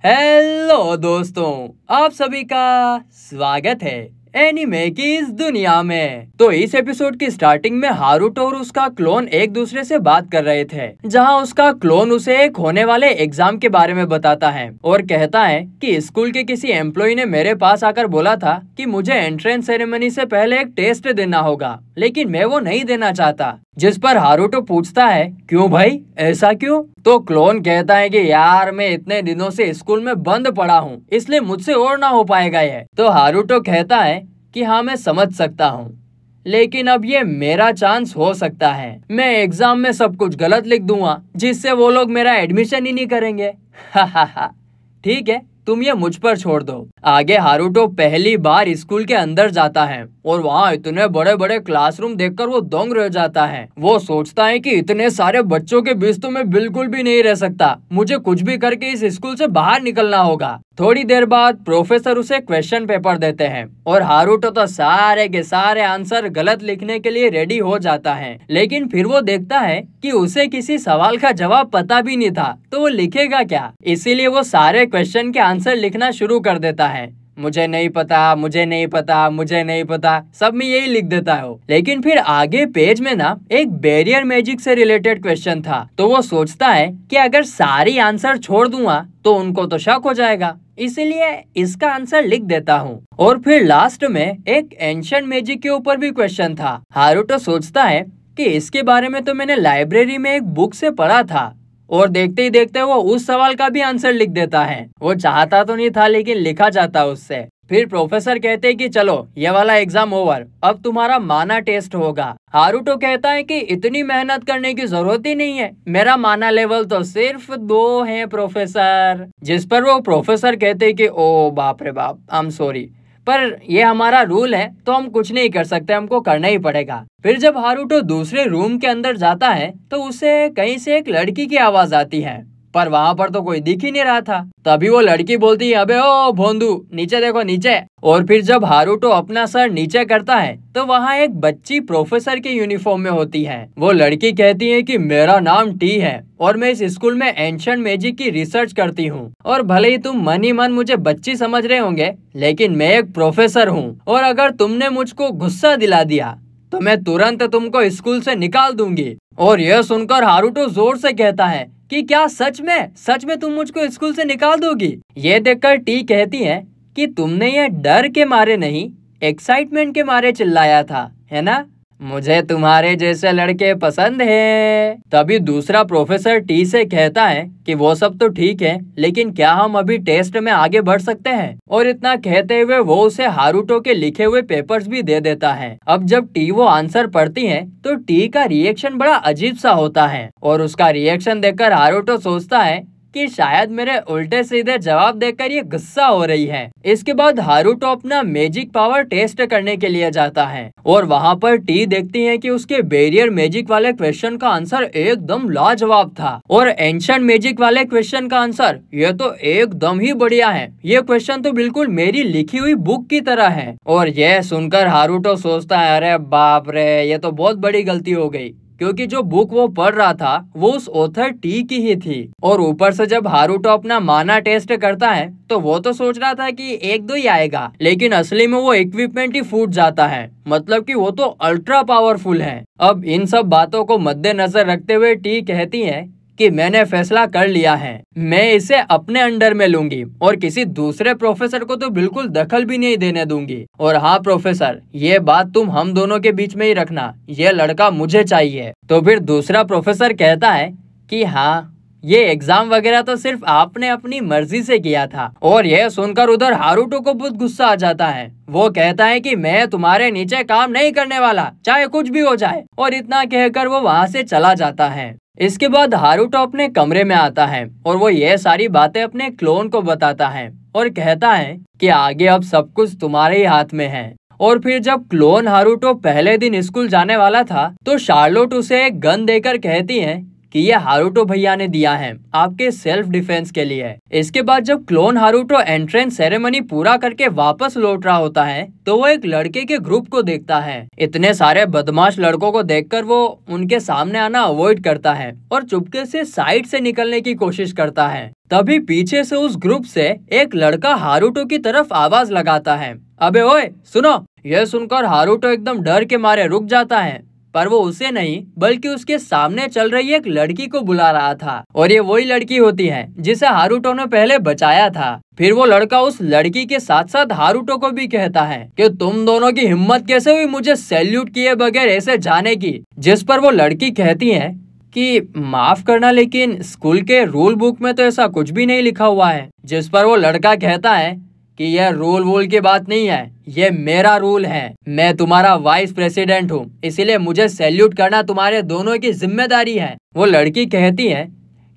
Hello दोस्तों, आप सभी का स्वागत है एनीमे की इस दुनिया में। तो इस एपिसोड की स्टार्टिंग में हारुतो और उसका क्लोन एक दूसरे से बात कर रहे थे, जहां उसका क्लोन उसे एक होने वाले एग्जाम के बारे में बताता है और कहता है कि स्कूल के किसी एम्प्लॉय ने मेरे पास आकर बोला था कि मुझे एंट्रेंस सेरेमनी से पहले एक टेस्ट देना होगा, लेकिन मैं वो नहीं देना चाहता। जिस पर हारुतो पूछता है, क्यों भाई, ऐसा क्यों? तो क्लोन कहता है कि यार मैं इतने दिनों से स्कूल में बंद पड़ा हूँ, इसलिए मुझसे और ना हो पाएगा ये। तो हारुतो कहता है कि हाँ मैं समझ सकता हूँ, लेकिन अब ये मेरा चांस हो सकता है। मैं एग्जाम में सब कुछ गलत लिख दूंगा, जिससे वो लोग मेरा एडमिशन ही नहीं करेंगे। ठीक है, तुम ये मुझ पर छोड़ दो। आगे हारुतो पहली बार स्कूल के अंदर जाता है और वहाँ इतने बड़े बड़े क्लासरूम देखकर वो दंग रह जाता है। वो सोचता है कि इतने सारे बच्चों के बीच तो मैं बिल्कुल भी नहीं रह सकता, मुझे कुछ भी करके इस स्कूल से बाहर निकलना होगा। थोड़ी देर बाद प्रोफेसर उसे क्वेश्चन पेपर देते हैं और हारुतो तो सारे के सारे आंसर गलत लिखने के लिए रेडी हो जाता है, लेकिन फिर वो देखता है कि उसे किसी सवाल का जवाब पता भी नहीं था, तो वो लिखेगा क्या? इसीलिए वो सारे क्वेश्चन के आंसर लिखना शुरू कर देता है। मुझे नहीं पता, मुझे नहीं पता, मुझे नहीं पता, सब में यही लिख देता है। लेकिन फिर आगे पेज में ना एक बैरियर मैजिक से रिलेटेड क्वेश्चन था, तो वो सोचता है कि अगर सारी आंसर छोड़ दूंगा तो उनको तो शक हो जाएगा, इसीलिए इसका आंसर लिख देता हूँ। और फिर लास्ट में एक एंशिएंट मैजिक के ऊपर भी क्वेश्चन था। हारुतो सोचता है कि इसके बारे में तो मैंने लाइब्रेरी में एक बुक से पढ़ा था, और देखते ही देखते वो उस सवाल का भी आंसर लिख देता है। वो चाहता तो नहीं था, लेकिन लिखा जाता उससे। फिर प्रोफेसर कहते हैं कि चलो ये वाला एग्जाम ओवर, अब तुम्हारा माना टेस्ट होगा। हारुतो कहता है कि इतनी मेहनत करने की जरूरत ही नहीं है, मेरा माना लेवल तो सिर्फ 2 है प्रोफेसर। जिस पर वो प्रोफेसर कहते हैं कि ओ बाप रे बाप, आई एम सॉरी, पर ये हमारा रूल है तो हम कुछ नहीं कर सकते, हमको करना ही पड़ेगा। फिर जब हारुतो दूसरे रूम के अंदर जाता है तो उसे कहीं से एक लड़की की आवाज आती है, पर वहाँ पर तो कोई दिख ही नहीं रहा था। तभी वो लड़की बोलती है, अबे ओ भोंदू, नीचे देखो नीचे। और फिर जब हारुतो अपना सर नीचे करता है तो वहाँ एक बच्ची प्रोफेसर के यूनिफॉर्म में होती है। वो लड़की कहती है कि मेरा नाम टी है और मैं इस स्कूल में एंशिएंट मैजिक की रिसर्च करती हूँ, और भले ही तुम मन ही मन मुझे बच्ची समझ रहे होंगे, लेकिन मैं एक प्रोफेसर हूँ, और अगर तुमने मुझको गुस्सा दिला दिया तो मैं तुरंत तुमको स्कूल से निकाल दूंगी। और यह सुनकर हारुतो जोर से कहता है कि क्या सच में तुम मुझको स्कूल से निकाल दोगी? ये देखकर टी कहती है कि तुमने ये डर के मारे नहीं, एक्साइटमेंट के मारे चिल्लाया था, है ना? मुझे तुम्हारे जैसे लड़के पसंद है। तभी दूसरा प्रोफेसर टी से कहता है कि वो सब तो ठीक है, लेकिन क्या हम अभी टेस्ट में आगे बढ़ सकते हैं? और इतना कहते हुए वो उसे हारुतो के लिखे हुए पेपर्स भी दे देता है। अब जब टी वो आंसर पढ़ती है तो टी का रिएक्शन बड़ा अजीब सा होता है, और उसका रिएक्शन देखकर हारुतो सोचता है कि शायद मेरे उल्टे सीधे जवाब देकर ये गुस्सा हो रही है। इसके बाद हारुतो अपना मैजिक पावर टेस्ट करने के लिए जाता है, और वहाँ पर टी देखती है कि उसके बैरियर मैजिक वाले क्वेश्चन का आंसर एकदम लाजवाब था, और एंशिएंट मैजिक वाले क्वेश्चन का आंसर ये तो एकदम ही बढ़िया है, ये क्वेश्चन तो बिल्कुल मेरी लिखी हुई बुक की तरह है। और यह सुनकर हारुतो सोचता है, अरे बाप रे, ये तो बहुत बड़ी गलती हो गई, क्योंकि जो बुक वो पढ़ रहा था वो उस ऑथर टी की ही थी। और ऊपर से जब हारुतो अपना माना टेस्ट करता है तो वो तो सोच रहा था कि 1-2 ही आएगा, लेकिन असली में वो इक्विपमेंट ही फूट जाता है, मतलब कि वो तो अल्ट्रा पावरफुल है। अब इन सब बातों को मद्देनजर रखते हुए टी कहती है कि मैंने फैसला कर लिया है, मैं इसे अपने अंडर में लूंगी और किसी दूसरे प्रोफेसर को तो बिल्कुल दखल भी नहीं देने दूंगी। और हाँ प्रोफेसर, ये बात तुम हम दोनों के बीच में ही रखना, ये लड़का मुझे चाहिए। तो फिर दूसरा प्रोफेसर कहता है कि हाँ, ये एग्जाम वगैरह तो सिर्फ आपने अपनी मर्जी से किया था। और यह सुनकर उधर हारुतो को बहुत गुस्सा आ जाता है। वो कहता है कि मैं तुम्हारे नीचे काम नहीं करने वाला, चाहे कुछ भी हो जाए। और इतना कहकर वो वहाँ से चला जाता है। इसके बाद हारुतो अपने कमरे में आता है और वो ये सारी बातें अपने क्लोन को बताता है और कहता है कि आगे अब सब कुछ तुम्हारे ही हाथ में है। और फिर जब क्लोन हारुतो पहले दिन स्कूल जाने वाला था तो शार्लोट उसे एक गन देकर कहती है कि ये हारुतो भैया ने दिया है आपके सेल्फ डिफेंस के लिए। इसके बाद जब क्लोन हारुतो एंट्रेंस सेरेमनी पूरा करके वापस लौट रहा होता है तो वो एक लड़के के ग्रुप को देखता है। इतने सारे बदमाश लड़कों को देखकर वो उनके सामने आना अवॉइड करता है और चुपके से साइड से निकलने की कोशिश करता है। तभी पीछे से उस ग्रुप से एक लड़का हारुतो की तरफ आवाज लगाता है, अबे ओए सुनो। यह सुनकर हारुतो एकदम डर के मारे रुक जाता है, पर वो उसे नहीं बल्कि उसके सामने चल रही एक लड़की को बुला रहा था और ये वही लड़की होती है जिसे हारुतो ने पहले बचाया था। फिर वो लड़का उस लड़की के साथ साथ हारुतो को भी कहता है कि तुम दोनों की हिम्मत कैसे हुई मुझे सैल्यूट किए बगैर ऐसे जाने की। जिस पर वो लड़की कहती है कि माफ करना लेकिन स्कूल के रूल बुक में तो ऐसा कुछ भी नहीं लिखा हुआ है। जिस पर वो लड़का कहता है कि यह रूल वूल की बात नहीं है, ये मेरा रूल है। मैं तुम्हारा वाइस प्रेसिडेंट हूँ, इसीलिए मुझे सैल्यूट करना तुम्हारे दोनों की जिम्मेदारी है। वो लड़की कहती है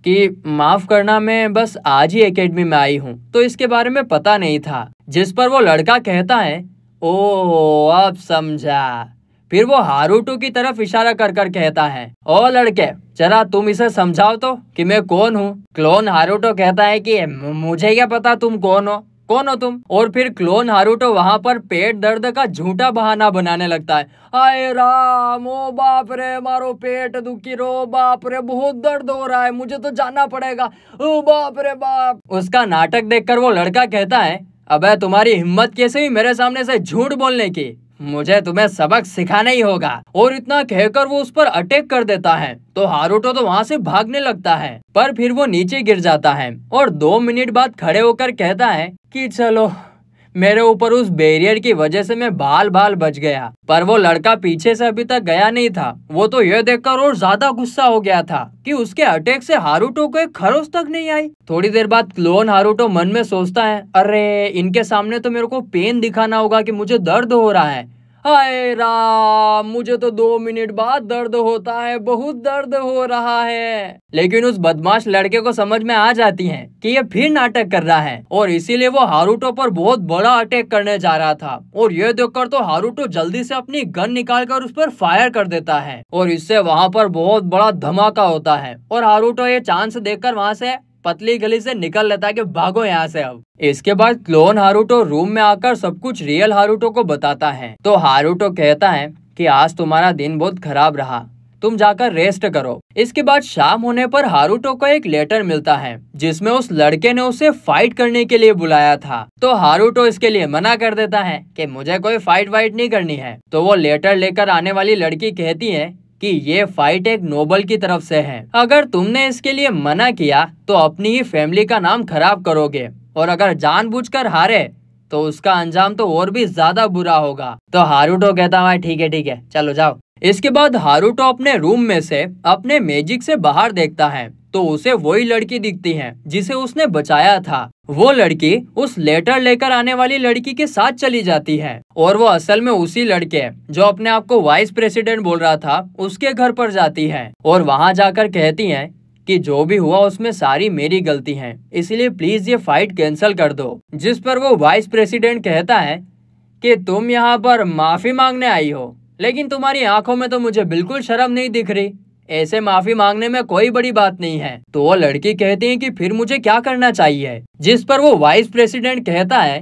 कि माफ करना, मैं बस आज ही एकेडमी में आई हूँ तो इसके बारे में पता नहीं था। जिस पर वो लड़का कहता है, ओह अब समझा। फिर वो हारुतो की तरफ इशारा कर कर कहता है, ओ लड़के जरा तुम इसे समझाओ तो कि मैं कौन हूँ। क्लोन हारुतो कहता है कि मुझे क्या पता तुम कौन हो तुम। और फिर क्लोन हारुतो वहाँ पर पेट दर्द का झूठा बहाना बनाने लगता है। आए राम, ओ बाप रे मारो पेट दुखी रो, बाप रे बहुत दर्द हो रहा है, मुझे तो जाना पड़ेगा, ओ बाप रे बाप। उसका नाटक देखकर वो लड़का कहता है, अबे तुम्हारी हिम्मत कैसे हुई मेरे सामने से झूठ बोलने की, मुझे तुम्हें सबक सिखाना ही होगा। और इतना कहकर वो उस पर अटैक कर देता है तो हारुतो तो वहाँ से भागने लगता है, पर फिर वो नीचे गिर जाता है और 2 मिनट बाद खड़े होकर कहता है कि चलो मेरे ऊपर उस बैरियर की वजह से मैं बाल बच गया। पर वो लड़का पीछे से अभी तक गया नहीं था, वो तो यह देखकर और ज्यादा गुस्सा हो गया था कि उसके अटैक से हारुतो को एक खरोच तक नहीं आई। थोड़ी देर बाद क्लोन हारुतो मन में सोचता है, अरे इनके सामने तो मेरे को पेन दिखाना होगा कि मुझे दर्द हो रहा है। हाय राम, मुझे तो 2 मिनट बाद दर्द होता है, बहुत दर्द हो रहा है। लेकिन उस बदमाश लड़के को समझ में आ जाती है कि ये फिर नाटक कर रहा है और इसीलिए वो हारुतो पर बहुत बड़ा अटैक करने जा रहा था। और ये देखकर तो हारुतो जल्दी से अपनी गन निकालकर उस पर फायर कर देता है और इससे वहाँ पर बहुत बड़ा धमाका होता है और हारुतो ये चांस देखकर वहाँ से पतली गली से निकल लेता है कि भागो यहाँ से अब। इसके बाद क्लोन हारुतो रूम में आकर सब कुछ रियल हारुतो को बताता है तो हारुतो कहता है कि आज तुम्हारा दिन बहुत खराब रहा, तुम जाकर रेस्ट करो। इसके बाद शाम होने पर हारुतो को एक लेटर मिलता है जिसमें उस लड़के ने उसे फाइट करने के लिए बुलाया था। तो हारुतो इसके लिए मना कर देता है कि मुझे कोई फाइट वाइट नहीं करनी है। तो वो लेटर लेकर आने वाली लड़की कहती है कि ये फाइट एक नोबल की तरफ से है, अगर तुमने इसके लिए मना किया तो अपनी ही फैमिली का नाम खराब करोगे और अगर जानबूझकर हारे तो उसका अंजाम तो और भी ज्यादा बुरा होगा। तो हारुतो कहता है ठीक है चलो जाओ। इसके बाद हारुतो अपने रूम में से अपने मैजिक से बाहर देखता है तो उसे वही लड़की दिखती है जिसे उसने बचाया था। वो लड़की उस लेटर लेकर आने वाली लड़की के साथ चली जाती है और वो असल में उसी लड़के जो अपने आप को वाइस प्रेसिडेंट बोल रहा था उसके घर पर जाती है और वहां जाकर कहती है कि जो भी हुआ उसमें सारी मेरी गलती है, इसलिए प्लीज ये फाइट कैंसिल कर दो। जिस पर वो वाइस प्रेसिडेंट कहता है कि तुम यहाँ पर माफी मांगने आई हो, लेकिन तुम्हारी आंखों में तो मुझे बिल्कुल शर्म नहीं दिख रही, ऐसे माफी मांगने में कोई बड़ी बात नहीं है। तो वो लड़की कहती है कि फिर मुझे क्या करना चाहिए। जिस पर वो वाइस प्रेसिडेंट कहता है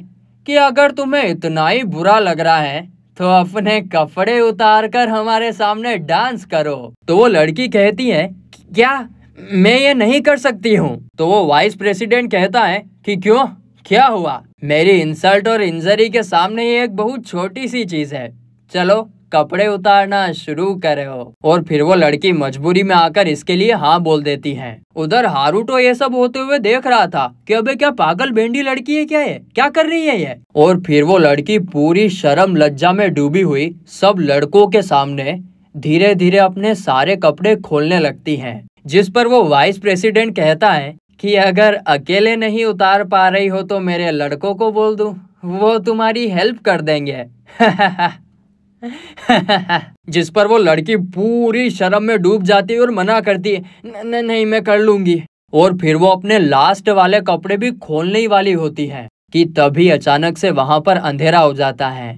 कि अगर तुम्हें इतना ही बुरा लग रहा है तो अपने कपड़े उतार कर हमारे सामने डांस करो। तो वो लड़की कहती है क्या मैं ये नहीं कर सकती हूँ। तो वो वाइस प्रेसिडेंट कहता है कि क्यों, क्या हुआ, मेरी इंसल्ट और इंजरी के सामने ये एक बहुत छोटी सी चीज है, चलो कपड़े उतारना शुरू करो। और फिर वो लड़की मजबूरी में आकर इसके लिए हाँ बोल देती है। उधर हारुतो ये सब होते हुए देख रहा था कि अबे क्या पागल भेंडी लड़की है, क्या है, क्या कर रही है ये। और फिर वो लड़की पूरी शर्म लज्जा में डूबी हुई सब लड़कों के सामने धीरे धीरे अपने सारे कपड़े खोलने लगती है। जिस पर वो वाइस प्रेसिडेंट कहता है कि अगर अकेले नहीं उतार पा रही हो तो मेरे लड़कों को बोल दूं, वो तुम्हारी हेल्प कर देंगे। जिस पर वो लड़की पूरी शर्म में डूब जाती है और मना करती है नहीं मैं कर लूंगी। और फिर वो अपने लास्ट वाले कपड़े भी खोलने ही वाली होती है कि तभी अचानक से वहां पर अंधेरा हो जाता है।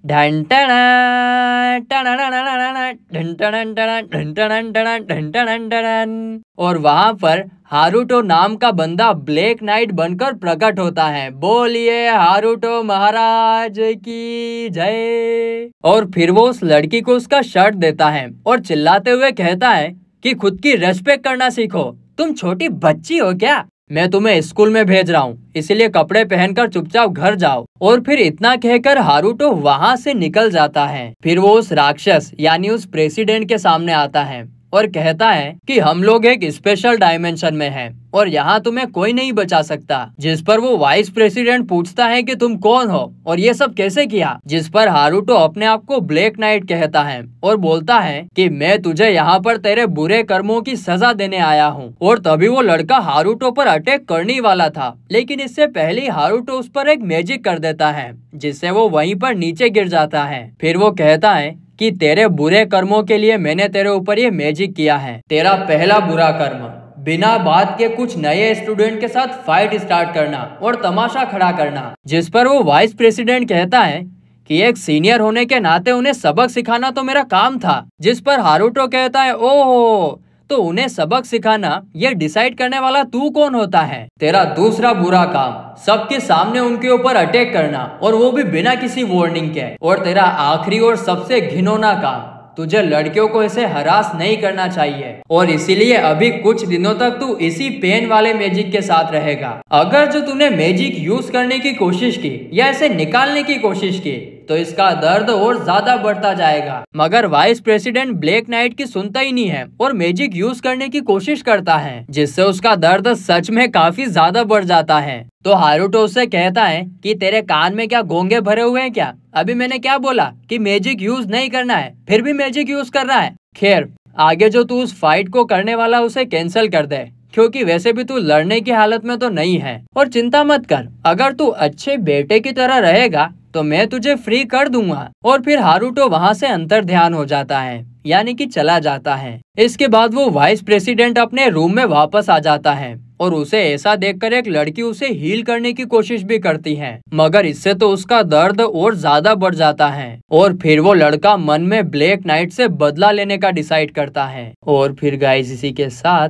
ढन टना, टना टना टना, ढन टना टना, ढन टना टना, ढन टना टना। और वहां पर हारुतो नाम का बंदा ब्लैक नाइट बनकर प्रकट होता है। बोलिए हारुतो महाराज की जय। और फिर वो उस लड़की को उसका शर्ट देता है और चिल्लाते हुए कहता है कि खुद की रेस्पेक्ट करना सीखो, तुम छोटी बच्ची हो क्या? मैं तुम्हें स्कूल में भेज रहा हूँ, इसलिए कपड़े पहनकर चुपचाप घर जाओ। और फिर इतना कहकर हारुतो वहां से निकल जाता है। फिर वो उस राक्षस यानी उस प्रेसिडेंट के सामने आता है और कहता है कि हम लोग एक स्पेशल डायमेंशन में हैं और यहाँ तुम्हें कोई नहीं बचा सकता। जिस पर वो वाइस प्रेसिडेंट पूछता है कि तुम कौन हो और ये सब कैसे किया, जिस पर हारुतो अपने आप को ब्लैक नाइट कहता है और बोलता है कि मैं तुझे यहाँ पर तेरे बुरे कर्मों की सजा देने आया हूँ। और तभी वो लड़का हारुतो पर अटैक करने वाला था, लेकिन इससे पहले हारुतो उस पर एक मैजिक कर देता है जिससे वो वहीं पर नीचे गिर जाता है। फिर वो कहता है कि तेरे बुरे कर्मों के लिए मैंने तेरे ऊपर ये मैजिक किया है। तेरा पहला बुरा कर्म बिना बात के कुछ नए स्टूडेंट के साथ फाइट स्टार्ट करना और तमाशा खड़ा करना। जिस पर वो वाइस प्रेसिडेंट कहता है कि एक सीनियर होने के नाते उन्हें सबक सिखाना तो मेरा काम था। जिस पर हारुतो कहता है ओह, तो उन्हें सबक सिखाना ये डिसाइड करने वाला तू कौन होता है? तेरा दूसरा बुरा काम सबके सामने उनके ऊपर अटैक करना और वो भी बिना किसी वार्निंग के। और तेरा आखिरी और सबसे घिनौना काम, तुझे लड़कियों को ऐसे हरास नहीं करना चाहिए और इसीलिए अभी कुछ दिनों तक तू इसी पेन वाले मैजिक के साथ रहेगा। अगर जो तूने मैजिक यूज करने की कोशिश की या इसे निकालने की कोशिश की तो इसका दर्द और ज्यादा बढ़ता जाएगा। मगर वाइस प्रेसिडेंट ब्लैक नाइट की सुनता ही नहीं है और मैजिक यूज करने की कोशिश करता है, जिससे उसका दर्द सच में काफी ज्यादा बढ़ जाता है। तो हारुतो उससे कहता है कि तेरे कान में क्या घोंगे भरे हुए हैं क्या? अभी मैंने क्या बोला कि मैजिक यूज नहीं करना है, फिर भी मैजिक यूज कर रहा है। खैर, आगे जो तू उस फाइट को करने वाला उसे कैंसिल कर दे, क्योंकि वैसे भी तू लड़ने की हालत में तो नहीं है। और चिंता मत कर, अगर तू अच्छे बेटे की तरह रहेगा तो मैं तुझे फ्री कर दूंगा। और फिर हारुतो वहां से अंतर ध्यान हो जाता है, यानी कि चला जाता है। इसके बाद वो वाइस प्रेसिडेंट अपने रूम में वापस आ जाता है और उसे ऐसा देखकर एक लड़की उसे हील करने की कोशिश भी करती है, मगर इससे तो उसका दर्द और ज्यादा बढ़ जाता है। और फिर वो लड़का मन में ब्लैक नाइट से बदला लेने का डिसाइड करता है। और फिर गाइस, इसी के साथ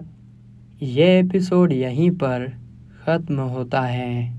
ये एपिसोड यहीं पर खत्म होता है।